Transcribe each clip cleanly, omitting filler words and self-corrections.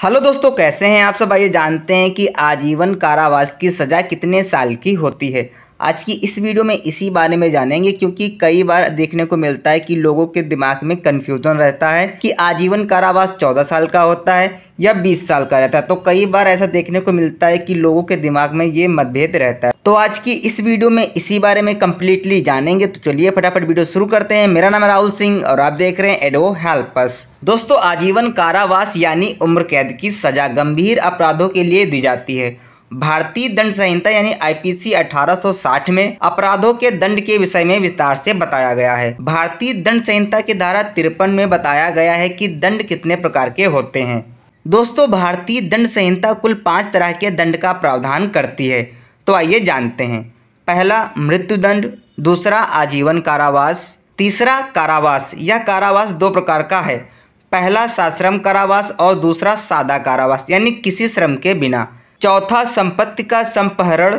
Hello दोस्तों, कैसे हैं आप सब। आइए जानते हैं कि आजीवन कारावास की सज़ा कितने साल की होती है। आज की इस वीडियो में इसी बारे में जानेंगे, क्योंकि कई बार देखने को मिलता है कि लोगों के दिमाग में कन्फ्यूजन रहता है कि आजीवन कारावास 14 साल का होता है या 20 साल का रहता है। तो कई बार ऐसा देखने को मिलता है कि लोगों के दिमाग में ये मतभेद रहता है। तो आज की इस वीडियो में इसी बारे में कम्प्लीटली जानेंगे। तो चलिए फटाफट वीडियो शुरू करते हैं। मेरा नाम है राहुल सिंह और आप देख रहे हैं एडो हेल्प अस। दोस्तों, आजीवन कारावास यानी उम्र कैद की सजा गंभीर अपराधों के लिए दी जाती है। भारतीय दंड संहिता यानी आईपीसी 1860 में अपराधों के दंड के विषय में विस्तार से बताया गया है। भारतीय दंड संहिता की धारा 53 में बताया गया है कि दंड कितने प्रकार के होते हैं। दोस्तों, भारतीय दंड संहिता कुल 5 तरह के दंड का प्रावधान करती है। तो आइए जानते हैं। पहला मृत्युदंड, दूसरा आजीवन कारावास, तीसरा कारावास। यह कारावास 2 प्रकार का है। पहला सश्रम कारावास और दूसरा सादा कारावास यानी किसी श्रम के बिना। चौथा संपत्ति का संपहरण,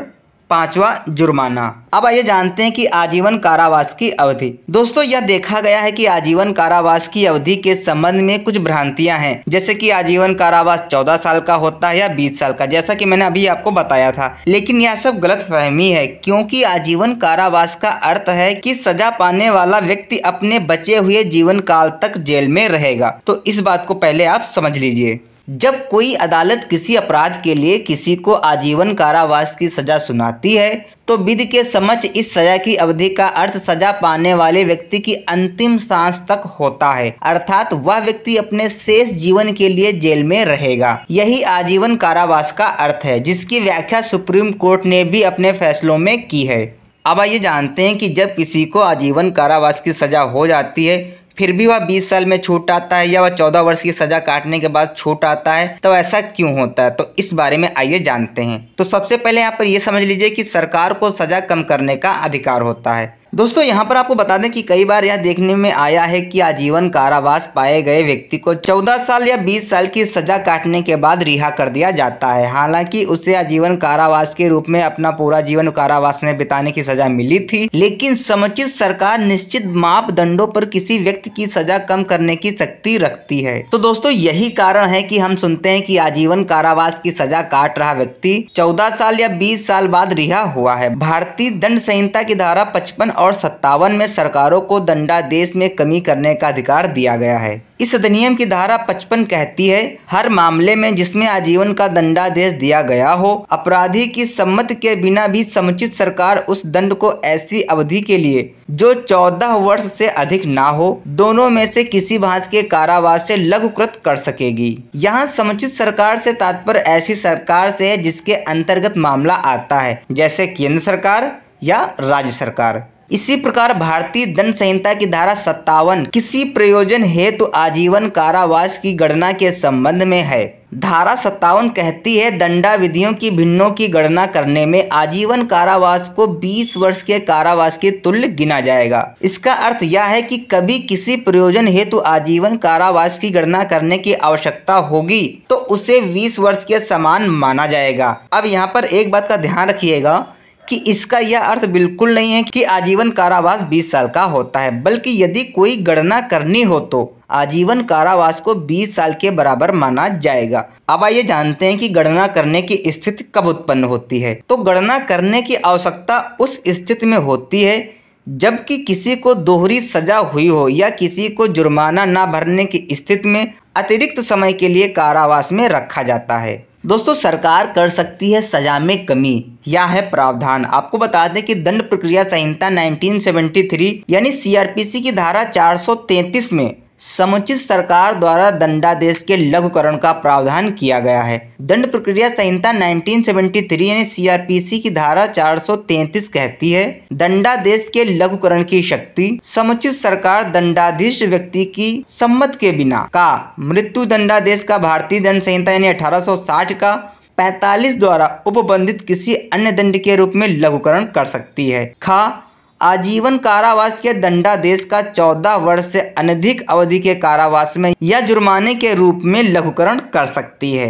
पांचवा जुर्माना। अब आइए जानते हैं कि आजीवन कारावास की अवधि। दोस्तों, यह देखा गया है कि आजीवन कारावास की अवधि के संबंध में कुछ भ्रांतियां हैं, जैसे कि आजीवन कारावास 14 साल का होता है या 20 साल का, जैसा कि मैंने अभी आपको बताया था। लेकिन यह सब गलतफहमी है, क्योंकि आजीवन कारावास का अर्थ है कि सजा पाने वाला व्यक्ति अपने बचे हुए जीवन काल तक जेल में रहेगा। तो इस बात को पहले आप समझ लीजिए। जब कोई अदालत किसी अपराध के लिए किसी को आजीवन कारावास की सजा सुनाती है, तो विधि के समक्ष इस सजा की अवधि का अर्थ सजा पाने वाले व्यक्ति की अंतिम सांस तक होता है, अर्थात वह व्यक्ति अपने शेष जीवन के लिए जेल में रहेगा। यही आजीवन कारावास का अर्थ है, जिसकी व्याख्या सुप्रीम कोर्ट ने भी अपने फैसलों में की है। अब आइए जानते हैं कि जब किसी को आजीवन कारावास की सजा हो जाती है, फिर भी वह 20 साल में छूट आता है या वह 14 वर्ष की सजा काटने के बाद छूट आता है, तो ऐसा क्यों होता है। तो इस बारे में आइए जानते हैं। तो सबसे पहले यहाँ पर यह समझ लीजिए कि सरकार को सजा कम करने का अधिकार होता है। दोस्तों, यहाँ पर आपको बता दें कि कई बार यह देखने में आया है कि आजीवन कारावास पाए गए व्यक्ति को 14 साल या 20 साल की सजा काटने के बाद रिहा कर दिया जाता है। हालांकि उसे आजीवन कारावास के रूप में अपना पूरा जीवन कारावास में बिताने की सजा मिली थी, लेकिन समुचित सरकार निश्चित मापदंडों पर किसी व्यक्ति की सजा कम करने की शक्ति रखती है। तो दोस्तों, यही कारण है कि हम सुनते हैं कि आजीवन कारावास की सजा काट रहा व्यक्ति 14 साल या 20 साल बाद रिहा हुआ है। भारतीय दंड संहिता की धारा 55 और 57 में सरकारों को दंडादेश में कमी करने का अधिकार दिया गया है। इस अधिनियम की धारा 55 कहती है, हर मामले में जिसमें आजीवन का दंडादेश दिया गया हो, अपराधी की सम्मति के बिना भी समुचित सरकार उस दंड को ऐसी अवधि के लिए जो 14 वर्ष से अधिक ना हो, दोनों में से किसी भांति के कारावास से लघुकृत कर सकेगी। यहाँ समुचित सरकार से तात्पर्य ऐसी सरकार से है जिसके अंतर्गत मामला आता है, जैसे केंद्र सरकार या राज्य सरकार। इसी प्रकार भारतीय दंड संहिता की धारा 57 किसी प्रयोजन हेतु आजीवन कारावास की गणना के संबंध में है। धारा 57 कहती है, दंडाविधियों की भिन्नों की गणना करने में आजीवन कारावास को 20 वर्ष के कारावास के तुल्य गिना जाएगा। इसका अर्थ यह है कि कभी किसी प्रयोजन हेतु आजीवन कारावास की गणना करने की आवश्यकता होगी तो उसे 20 वर्ष के समान माना जाएगा। अब यहाँ पर एक बात का ध्यान रखिएगा कि इसका यह अर्थ बिल्कुल नहीं है कि आजीवन कारावास 20 साल का होता है, बल्कि यदि कोई गणना करनी हो तो आजीवन कारावास को 20 साल के बराबर माना जाएगा। अब आइए जानते हैं कि गणना करने की स्थिति कब उत्पन्न होती है। तो गणना करने की आवश्यकता उस स्थिति में होती है जबकि किसी को दोहरी सजा हुई हो या किसी को जुर्माना न भरने की स्थिति में अतिरिक्त समय के लिए कारावास में रखा जाता है। दोस्तों, सरकार कर सकती है सजा में कमी, यह है प्रावधान। आपको बता दें कि दंड प्रक्रिया संहिता 1973 यानी सीआरपीसी की धारा 433 में समुचित सरकार द्वारा दंडादेश के लघुकरण का प्रावधान किया गया है। दंड प्रक्रिया संहिता 1973 यानी सीआरपीसी की धारा 433 कहती है, दंडादेश के लघुकरण की शक्ति समुचित सरकार दंडाधीश व्यक्ति की सम्मति के बिना का मृत्यु दंडादेश का भारतीय दंड संहिता यानी 1860 का 45 द्वारा उपबंधित किसी अन्य दंड के रूप में लघुकरण कर सकती है। खा आजीवन कारावास के दंडादेश का 14 वर्ष से अधिक अवधि के कारावास में या जुर्माने के रूप में लघुकरण कर सकती है।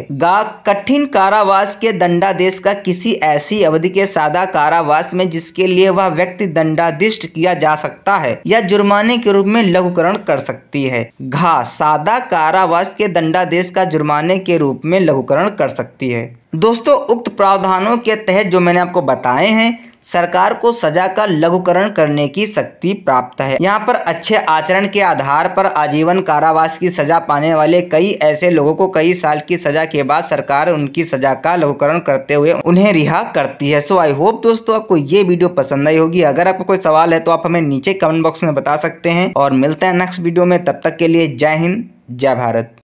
कठिन कारावास के दंडादेश का किसी ऐसी अवधि के सादा कारावास में जिसके लिए वह व्यक्ति दंडाधिष्ट किया जा सकता है या जुर्माने के रूप में लघुकरण कर सकती है। सादा कारावास के दंडादेश का जुर्माने के रूप में लघुकरण कर सकती है। दोस्तों, उक्त प्रावधानों के तहत जो मैंने आपको बताए हैं, सरकार को सजा का लघुकरण करने की शक्ति प्राप्त है। यहाँ पर अच्छे आचरण के आधार पर आजीवन कारावास की सजा पाने वाले कई ऐसे लोगों को कई साल की सजा के बाद सरकार उनकी सजा का लघुकरण करते हुए उन्हें रिहा करती है। सो आई होप दोस्तों आपको ये वीडियो पसंद आई होगी। अगर आपको कोई सवाल है तो आप हमें नीचे कमेंट बॉक्स में बता सकते हैं और मिलते हैं नेक्स्ट वीडियो में। तब तक के लिए जय हिंद, जय भारत।